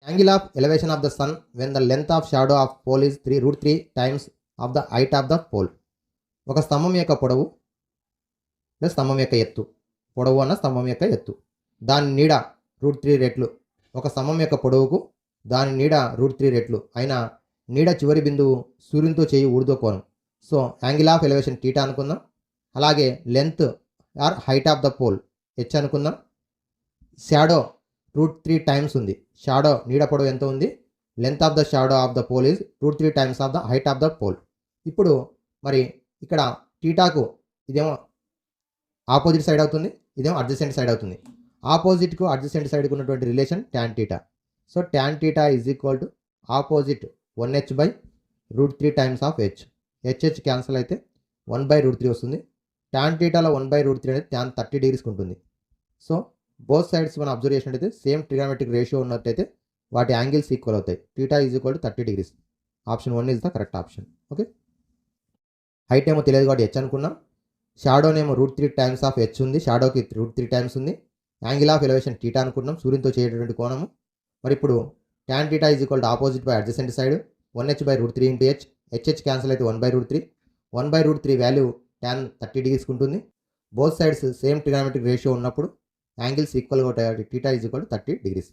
Angle of elevation of the sun when the length of shadow of pole is 3√3 times of the height of the pole. ఒక స్తంభం యొక్క పొడవు plus స్తంభం యొక్క ఎత్తు, పొడవు అన్న స్తంభం యొక్క ఎత్తు, దాని నీడ √3 రెట్లు. ఒక స్తంభం యొక్క పొడవుకు దాని నీడ √3 రెట్లు అయిన నీడ చివరి బిందువు సూర్యునితో చేయి ఊర్ధ్వ కోణం. So angle of elevation theta అనుకుందాం. అలాగే length or height of the pole H అనుకుందాం. షాడో √3 టైమ్స్ ఉంది. షాడో నీడ పొడవు ఎంత ఉంది? Length of the shadow of the pole is √3 times of the height of the pole. ఇప్పుడు మరి ఇక్కడ టీటాకు ఇదేమో ఆపోజిట్ సైడ్ అవుతుంది, ఇదేమో అడ్జసెంట్ సైడ్ అవుతుంది. ఆపోజిట్కు అడ్జసెంట్ సైడ్కి ఉన్నటువంటి relation tan theta. So tan theta is equal to opposite 1h/√3 times of H. HH cancel అయితే 1/√3 వస్తుంది. ట్యాన్ టీటాలో 1/√3 అనేది ట్యాన్ 30 డిగ్రీస్కి ఉంటుంది. సో బోత్ సైడ్స్ మనం అబ్జర్వ్ చేసినట్టయితే సేమ్ ట్రిగామెట్రిక్ రేషియో ఉన్నట్టయితే వాటి యాంగిల్స్ ఈక్వల్ అవుతాయి. Theta is equal to 30 degrees. Option 1 is the correct option. Okay, height ఏమో తెలియదు కాబట్టి హెచ్ అనుకున్నాం. షాడోనేమో √3 టైమ్స్ ఆఫ్ హెచ్ ఉంది, షాడోకి √3 టైమ్స్ ఉంది. యాంగిల్ ఆఫ్ ఎలివేషన్ టీటా అనుకున్నాం, సూర్యునితో చేయటువంటి కోణము. మరి ఇప్పుడు tan theta is equal to opposite by adjacent side 1h/√3 into H. HH cancel అయితే 1/√3. 1/√3 వాల్యూ ట్యాన్ 30 డిగ్రీస్కి ఉంటుంది. బోత్ సైడ్స్ సేమ్ ట్రిగామెట్రిక్ రేషియో ఉన్నప్పుడు యాంగిల్స్ ఈక్వల్గా ఉంటాయి. Theta is equal to 30 degrees.